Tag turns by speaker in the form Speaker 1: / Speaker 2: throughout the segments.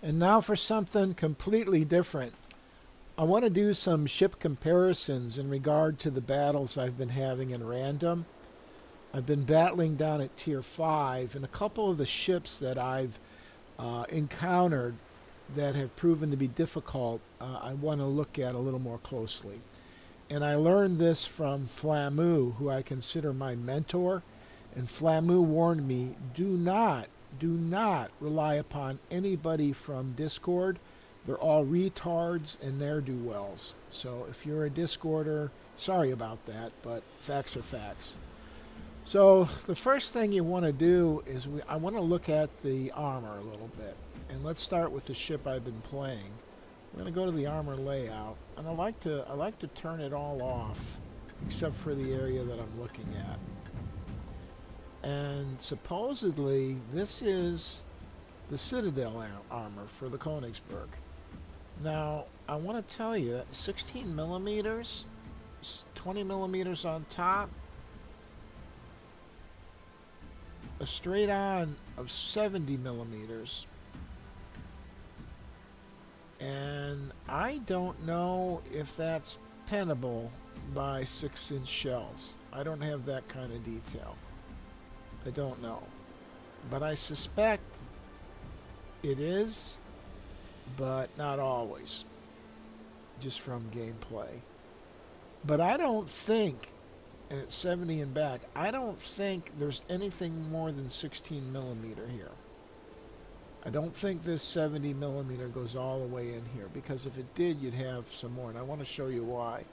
Speaker 1: And now for something completely different. I want to do some ship comparisons in regard to the battles I've been having in random. I've been battling down at Tier 5, and a couple of the ships that I've encountered that have proven to be difficult, I want to look at a little more closely. And I learned this from Flamu, who I consider my mentor. And Flamu warned me, do not rely upon anybody from Discord. They're all retards and ne'er-do-wells. So if you're a Discorder, sorry about that, but facts are facts. So the first thing you want to do is I want to look at the armor a little bit. And let's start with the ship I've been playing. We're going to go to the armor layout, and I like to turn it all off except for the area that I'm looking at. And supposedly this is the Citadel armor for the Königsberg. Now, I want to tell you that 16 millimeters, 20 millimeters on top, a straight on of 70 millimeters, and I don't know if that's pennable by 6-inch shells. I don't have that kind of detail. I don't know. But I suspect it is, but not always, just from gameplay. But I don't think, and it's 70 and back, I don't think there's anything more than 16 millimeter here. I don't think this 70 millimeter goes all the way in here, because if it did, you'd have some more, and I want to show you why.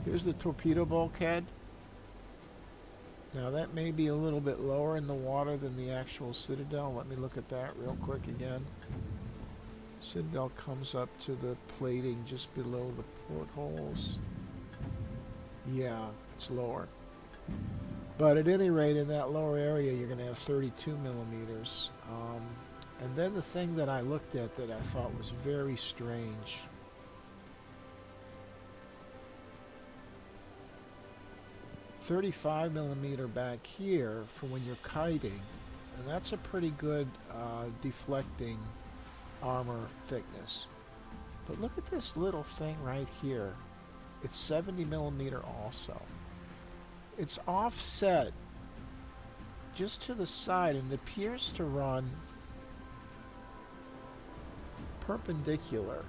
Speaker 1: Here's the torpedo bulkhead. Now that may be a little bit lower in the water than the actual Citadel. Let me look at that real quick again. Citadel comes up to the plating just below the portholes. Yeah, it's lower. But at any rate, in that lower area, you're going to have 32 millimeters. And then the thing that I looked at that I thought was very strange. .35 millimeter back here for when you're kiting, and that's a pretty good deflecting armor thickness. But look at this little thing right here. It's 70 millimeter also. It's offset just to the side and it appears to run perpendicular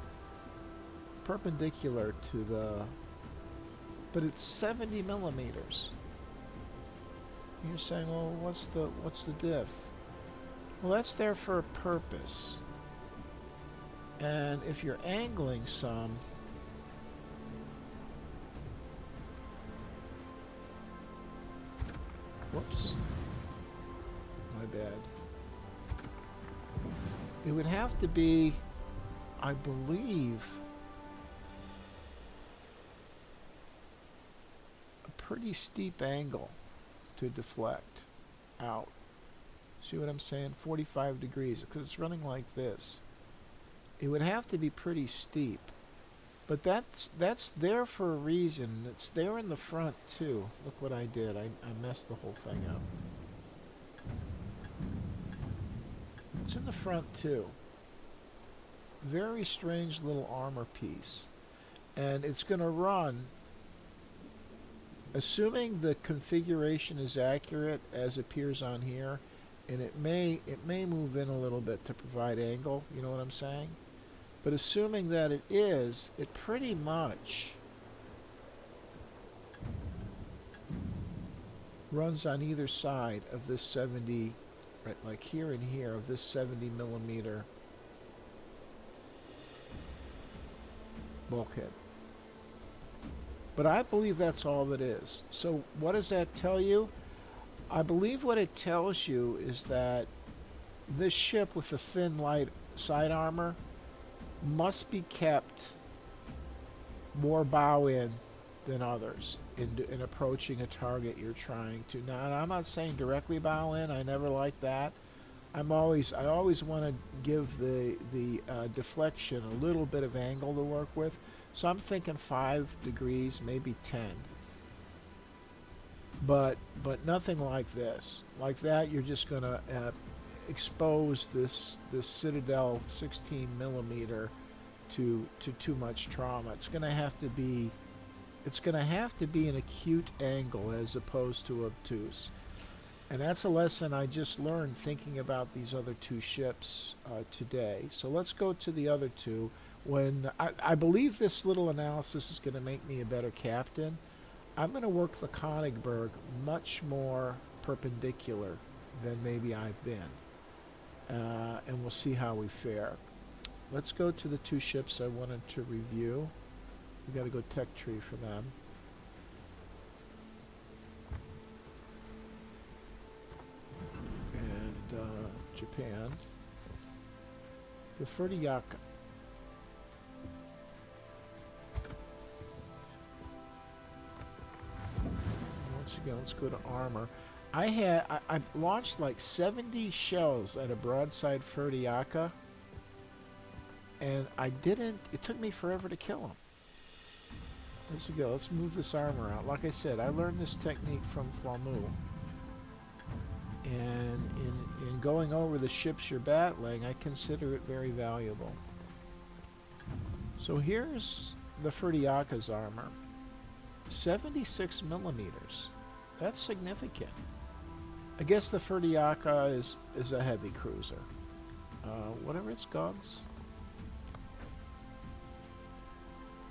Speaker 1: to the, but it's 70 millimeters. You're saying, well, what's the diff? Well, that's there for a purpose. And if you're angling some, whoops, my bad. It would have to be, I believe, a pretty steep angle to deflect out. See what I'm saying? 45 degrees, because it's running like this. It would have to be pretty steep. But that's there for a reason. It's there in the front too. Look what I did. I messed the whole thing up. It's in the front too. Very strange little armor piece. And it's going to run, assuming the configuration is accurate as appears on here, and it may move in a little bit to provide angle, you know what I'm saying? But assuming that it is, it pretty much runs on either side of this 70, right, like here and here, of this 70 millimeter bulkhead. But I believe that's all that is. So what does that tell you? I believe what it tells you is that this ship with the thin light side armor must be kept more bow in than others in approaching a target you're trying to. Now, and I'm not saying directly bow in. I never like that. I always want to give the deflection a little bit of angle to work with. So I'm thinking 5 degrees, maybe 10. But nothing like this. Like that, you're just gonna expose this Citadel 16 millimeter to too much trauma. It's going to have to be an acute angle as opposed to obtuse. And that's a lesson I just learned thinking about these other two ships today. So let's go to the other two. When I believe this little analysis is going to make me a better captain, I'm going to work the Königsberg much more perpendicular than maybe I've been. And we'll see how we fare. Let's go to the two ships I wanted to review. We got to go tech tree for them. And Japan. The Ferdiyaka. Once again, let's go to armor. I launched like 70 shells at a broadside Ferdiyaka, and it took me forever to kill them. Let's go. Let's move this armor out. Like I said, I learned this technique from Flamu. And in going over the ships you're battling, I consider it very valuable. So here's the Ferdiyaka's armor. 76 millimeters. That's significant. I guess the Ferdiyaka is a heavy cruiser. Whatever its guns.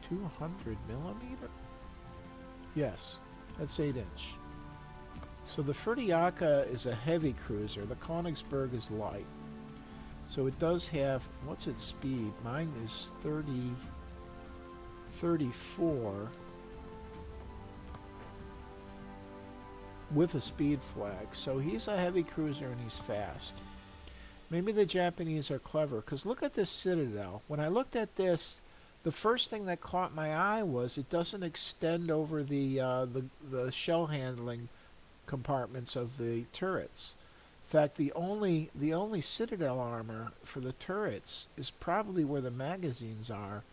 Speaker 1: 200 millimeter? Yes, that's 8-inch. So the Ferdiyaka is a heavy cruiser. The Königsberg is light. So it does have, what's its speed? Mine is 34 with a speed flag. So he's a heavy cruiser and he's fast. Maybe the Japanese are clever, because look at this Citadel. When I looked at this, the first thing that caught my eye was it doesn't extend over the shell handling compartments of the turrets. In fact, the only Citadel armor for the turrets is probably where the magazines are,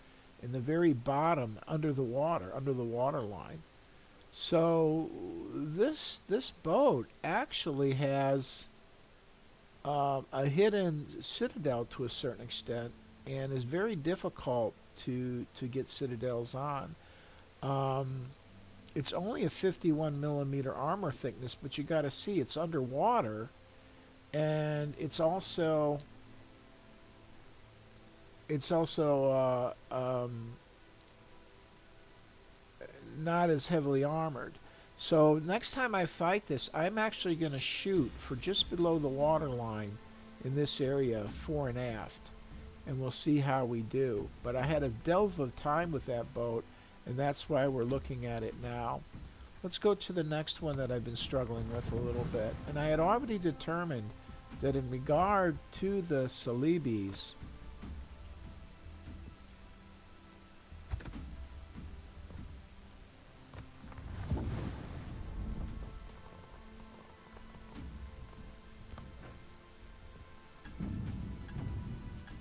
Speaker 1: in the very bottom, under the water line. So this boat actually has a hidden Citadel to a certain extent, and is very difficult to get Citadels on. It's only a 51 millimeter armor thickness, but you got to see it's underwater, and it's also not as heavily armored. So next time I fight this, I'm actually going to shoot for just below the water line in this area, fore and aft, and we'll see how we do. But I had a delve of time with that boat, and that's why we're looking at it now. Let's go to the next one that I've been struggling with a little bit. And I had already determined that in regard to the Celebes,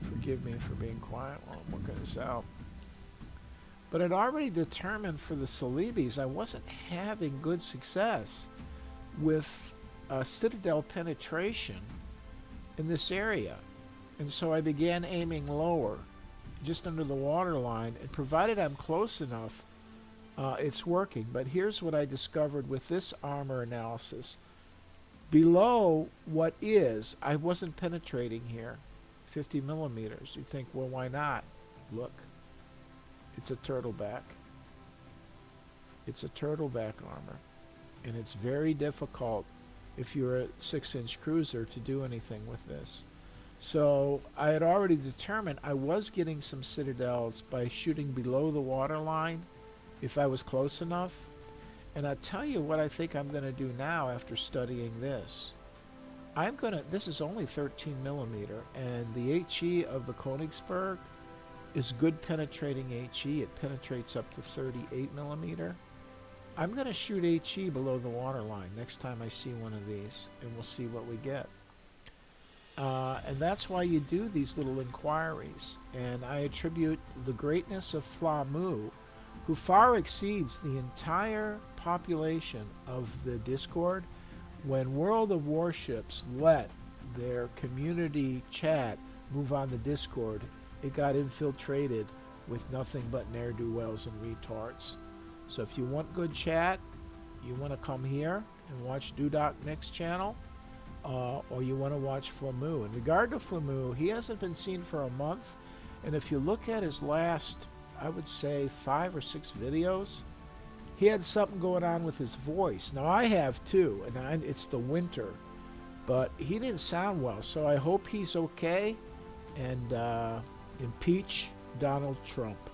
Speaker 1: forgive me for being quiet while I'm working this out. But I'd already determined for the Celebes I wasn't having good success with Citadel penetration in this area. And so I began aiming lower, just under the water line, and provided I'm close enough, it's working. But here's what I discovered with this armor analysis. Below what is, I wasn't penetrating here, 50 millimeters. You think, well, why not? Look. It's a turtleback. It's a turtleback armor. And it's very difficult if you're a 6-inch cruiser to do anything with this. So I had already determined I was getting some Citadels by shooting below the water line if I was close enough. And I'll tell you what I think I'm going to do now after studying this. This is only 13 millimeter, and the HE of the Königsberg is good penetrating HE. It penetrates up to 38 millimeter. I'm going to shoot HE below the water line next time I see one of these, and we'll see what we get. And that's why you do these little inquiries. And I attribute the greatness of Flamu, who far exceeds the entire population of the Discord, when World of Warships let their community chat move on to Discord, it got infiltrated with nothing but ne'er-do-wells and retards. So if you want good chat, you want to come here and watch Dudok Nick's channel, or you want to watch Flamu. In regard to Flamu, he hasn't been seen for a month, and if you look at his last, I would say 5 or 6 videos, he had something going on with his voice. Now I have too, and it's the winter, but he didn't sound well, so I hope he's okay, and impeach Donald Trump.